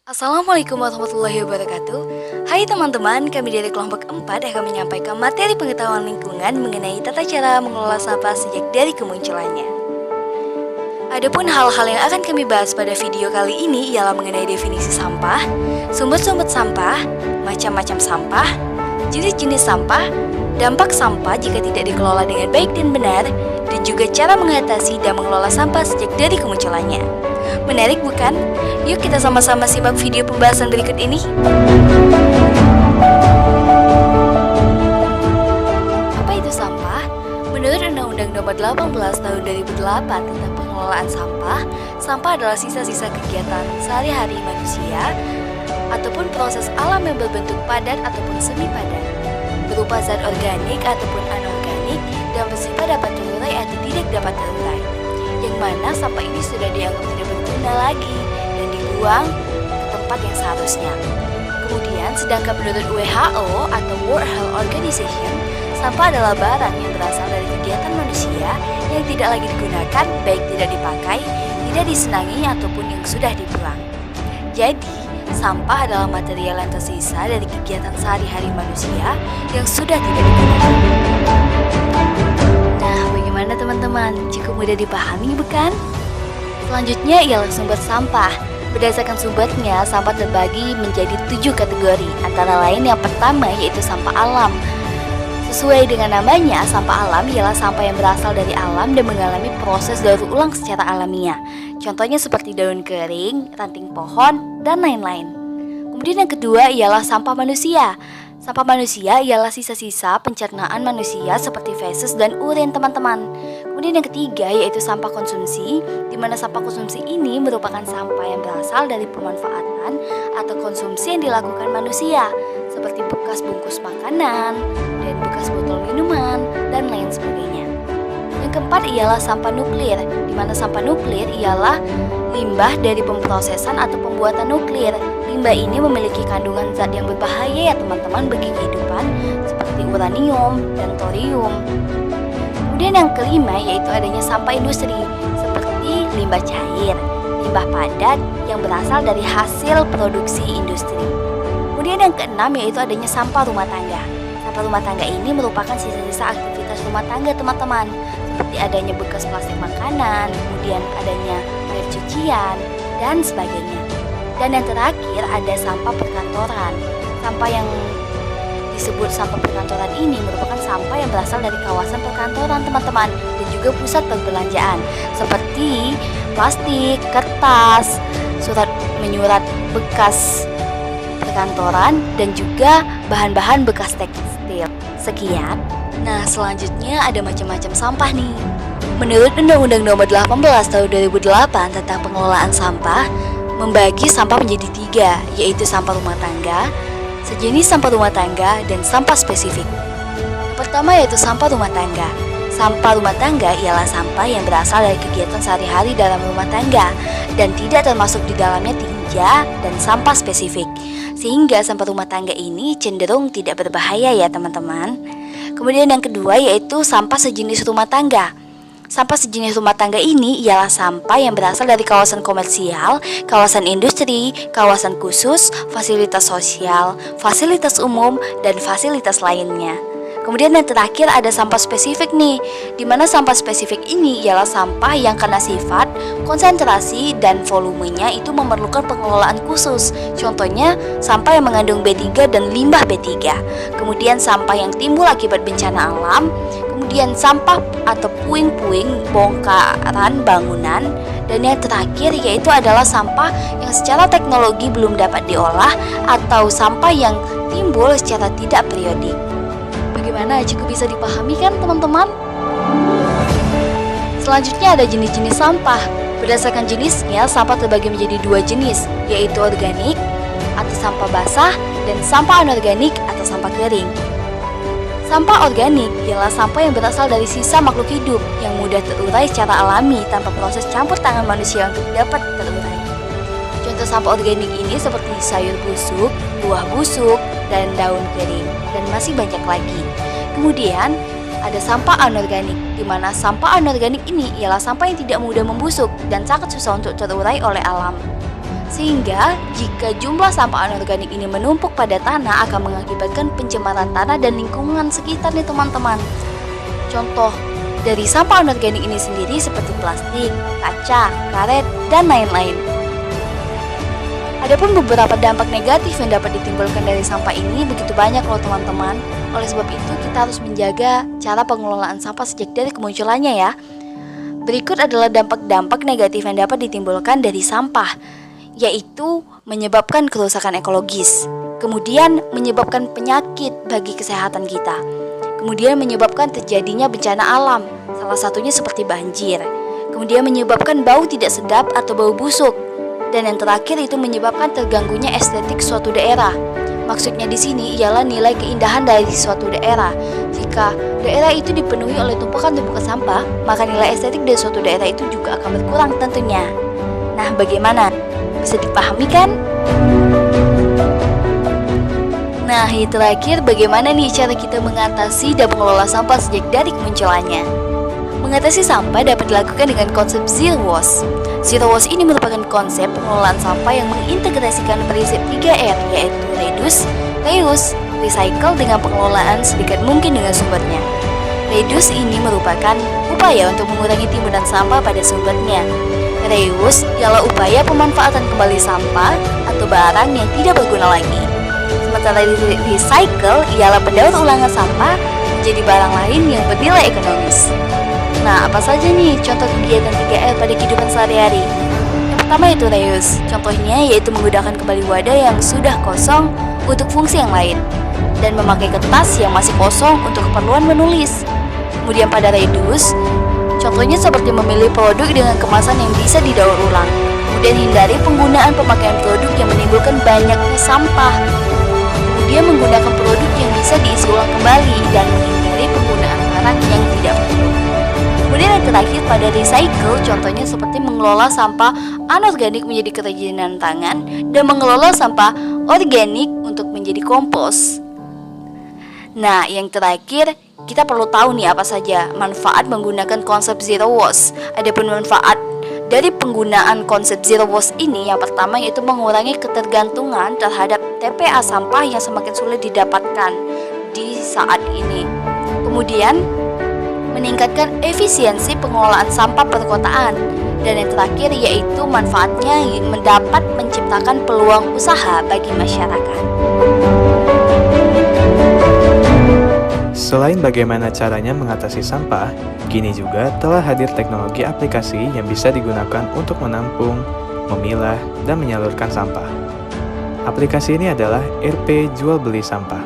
Assalamualaikum warahmatullahi wabarakatuh. Hai teman-teman, kami dari kelompok 4 akan menyampaikan materi pengetahuan lingkungan mengenai tata cara mengelola sampah sejak dari kemunculannya. Adapun hal-hal yang akan kami bahas pada video kali ini ialah mengenai definisi sampah, sumber-sumber sampah, macam-macam sampah, jenis-jenis sampah, dampak sampah jika tidak dikelola dengan baik dan benar, dan juga cara mengatasi dan mengelola sampah sejak dari kemunculannya. Menarik bukan? Yuk kita sama-sama simak video pembahasan berikut ini. Apa itu sampah? Menurut Undang-Undang Nomor 18 Tahun 2008 tentang pengelolaan sampah, sampah adalah sisa-sisa kegiatan sehari-hari manusia ataupun proses alam yang berbentuk padat ataupun semi padat, berupa zat organik ataupun anorganik dan bersifat dapat terurai atau tidak dapat terurai, yang mana sampah ini sudah dianggap tidak berguna lagi dan dibuang ke tempat yang seharusnya. Kemudian, sedangkan menurut WHO atau World Health Organization, sampah adalah barang yang berasal dari kegiatan manusia yang tidak lagi digunakan, baik tidak dipakai, tidak disenangi, ataupun yang sudah dibuang. Jadi, sampah adalah material yang tersisa dari kegiatan sehari-hari manusia yang sudah tidak digunakan. Nah, bagaimana teman-teman? Cukup mudah dipahami bukan? Selanjutnya ialah sumber sampah. Berdasarkan sumbernya, sampah terbagi menjadi 7 kategori. Antara lain yang pertama yaitu sampah alam. Sesuai dengan namanya, sampah alam ialah sampah yang berasal dari alam dan mengalami proses daur ulang secara alamiah. Contohnya seperti daun kering, ranting pohon, dan lain-lain. Kemudian yang kedua ialah sampah manusia. Sampah manusia ialah sisa-sisa pencernaan manusia seperti feses dan urin teman-teman. Kemudian yang ketiga yaitu sampah konsumsi, di mana sampah konsumsi ini merupakan sampah yang berasal dari pemanfaatan atau konsumsi yang dilakukan manusia, seperti bekas bungkus makanan dan bekas botol minuman dan lain sebagainya. Yang keempat ialah sampah nuklir, di mana sampah nuklir ialah limbah dari pemrosesan atau pembuatan nuklir. Limbah ini memiliki kandungan zat yang berbahaya ya teman-teman bagi kehidupan seperti uranium dan thorium. Kemudian yang kelima yaitu adanya sampah industri seperti limbah cair, limbah padat yang berasal dari hasil produksi industri. Kemudian yang keenam yaitu adanya sampah rumah tangga. Sampah rumah tangga ini merupakan sisa-sisa aktivitas rumah tangga teman-teman, seperti adanya bekas plastik makanan, kemudian adanya air cucian, dan sebagainya. Dan yang terakhir ada sampah perkantoran. Sampah yang disebut sampah perkantoran ini merupakan sampah yang berasal dari kawasan perkantoran teman-teman dan juga pusat perbelanjaan seperti plastik, kertas, surat menyurat bekas perkantoran dan juga bahan-bahan bekas tekstil. Sekian. Nah, selanjutnya ada macam-macam sampah nih. Menurut Undang-Undang Nomor 18 Tahun 2008 tentang pengelolaan sampah, membagi sampah menjadi 3, yaitu sampah rumah tangga, sejenis sampah rumah tangga, dan sampah spesifik. Pertama yaitu sampah rumah tangga. Sampah rumah tangga ialah sampah yang berasal dari kegiatan sehari-hari dalam rumah tangga dan tidak termasuk di dalamnya tinja dan sampah spesifik. Sehingga sampah rumah tangga ini cenderung tidak berbahaya ya teman-teman. Kemudian yang kedua yaitu sampah sejenis rumah tangga. Sampah sejenis rumah tangga ini ialah sampah yang berasal dari kawasan komersial, kawasan industri, kawasan khusus, fasilitas sosial, fasilitas umum, dan fasilitas lainnya. Kemudian yang terakhir ada sampah spesifik nih, di mana sampah spesifik ini ialah sampah yang karena sifat, konsentrasi, dan volumenya itu memerlukan pengelolaan khusus. Contohnya sampah yang mengandung B3 dan limbah B3. Kemudian sampah yang timbul akibat bencana alam. Kemudian sampah atau puing-puing bongkaran bangunan. Dan yang terakhir yaitu adalah sampah yang secara teknologi belum dapat diolah atau sampah yang timbul secara tidak periodik. Bagaimana, cukup bisa dipahami kan teman-teman? Selanjutnya ada jenis-jenis sampah. Berdasarkan jenisnya, sampah terbagi menjadi 2 jenis, yaitu organik atau sampah basah dan sampah anorganik atau sampah kering. Sampah organik ialah sampah yang berasal dari sisa makhluk hidup yang mudah terurai secara alami tanpa proses campur tangan manusia untuk dapat terurai. Contoh sampah organik ini seperti sayur busuk, buah busuk, dan daun kering, dan masih banyak lagi. Kemudian ada sampah anorganik, di mana sampah anorganik ini ialah sampah yang tidak mudah membusuk dan sangat susah untuk terurai oleh alam. Sehingga jika jumlah sampah anorganik ini menumpuk pada tanah akan mengakibatkan pencemaran tanah dan lingkungan sekitar nih teman-teman. Contoh dari sampah anorganik ini sendiri seperti plastik, kaca, karet, dan lain-lain. Adapun beberapa dampak negatif yang dapat ditimbulkan dari sampah ini begitu banyak loh teman-teman. Oleh sebab itu kita harus menjaga cara pengelolaan sampah sejak dari kemunculannya ya. Berikut adalah dampak-dampak negatif yang dapat ditimbulkan dari sampah, yaitu menyebabkan kerusakan ekologis, kemudian menyebabkan penyakit bagi kesehatan kita, kemudian menyebabkan terjadinya bencana alam, salah satunya seperti banjir, kemudian menyebabkan bau tidak sedap atau bau busuk, dan yang terakhir itu menyebabkan terganggunya estetik suatu daerah. Maksudnya di sini ialah nilai keindahan dari suatu daerah. Jika daerah itu dipenuhi oleh tumpukan-tumpukan sampah, maka nilai estetik dari suatu daerah itu juga akan berkurang tentunya. Nah, bagaimana? Bisa dipahami kan? Nah, yang terakhir, bagaimana nih cara kita mengatasi dan mengelola sampah sejak dari kemunculannya? Mengatasi sampah dapat dilakukan dengan konsep Zero Waste. Zero Waste ini merupakan konsep pengelolaan sampah yang mengintegrasikan prinsip 3R, yaitu reduce, reuse, recycle dengan pengelolaan sedekat mungkin dengan sumbernya. Reduce ini merupakan upaya untuk mengurangi timbunan sampah pada sumbernya. Reuse ialah upaya pemanfaatan kembali sampah atau barang yang tidak berguna lagi. Sementara recycle ialah pendaur ulangan sampah menjadi barang lain yang bernilai ekonomis. Nah, apa saja nih contoh kegiatan 3R pada kehidupan sehari-hari? Yang pertama itu reuse. Contohnya yaitu menggunakan kembali wadah yang sudah kosong untuk fungsi yang lain, dan memakai kertas yang masih kosong untuk keperluan menulis. Kemudian pada reduce, contohnya seperti memilih produk dengan kemasan yang bisa didaur ulang. Kemudian hindari penggunaan pemakaian produk yang menimbulkan banyaknya sampah. Kemudian menggunakan produk yang bisa diisi ulang kembali dan menghindari penggunaan barang yang tidak perlu. Kemudian yang terakhir pada recycle, contohnya seperti mengelola sampah anorganik menjadi kerajinan tangan dan mengelola sampah organik untuk menjadi kompos. Nah, yang terakhir kita perlu tahu nih apa saja manfaat menggunakan konsep Zero Waste. Adapun manfaat dari penggunaan konsep Zero Waste ini, yang pertama yaitu mengurangi ketergantungan terhadap TPA sampah yang semakin sulit didapatkan di saat ini. Kemudian meningkatkan efisiensi pengelolaan sampah perkotaan, dan yang terakhir yaitu manfaatnya mendapat menciptakan peluang usaha bagi masyarakat. Selain bagaimana caranya mengatasi sampah, kini juga telah hadir teknologi aplikasi yang bisa digunakan untuk menampung, memilah, dan menyalurkan sampah. Aplikasi ini adalah RP Jual Beli Sampah.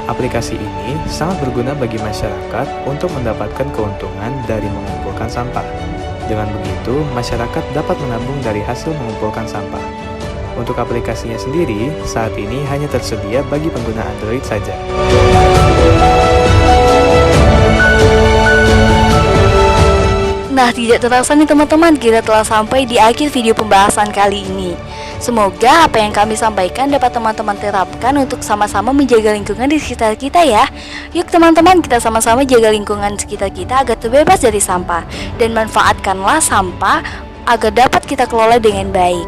Aplikasi ini sangat berguna bagi masyarakat untuk mendapatkan keuntungan dari mengumpulkan sampah. Dengan begitu, masyarakat dapat menabung dari hasil mengumpulkan sampah. Untuk aplikasinya sendiri, saat ini hanya tersedia bagi pengguna Android saja. Nah, tidak terasa nih teman-teman, kita telah sampai di akhir video pembahasan kali ini. Semoga apa yang kami sampaikan dapat teman-teman terapkan untuk sama-sama menjaga lingkungan di sekitar kita ya. Yuk teman-teman, kita sama-sama jaga lingkungan sekitar kita agar terbebas dari sampah, dan manfaatkanlah sampah agar dapat kita kelola dengan baik.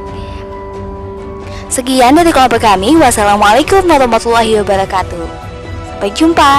Sekian dari kelompok kami. Wassalamualaikum warahmatullahi wabarakatuh. Sampai jumpa.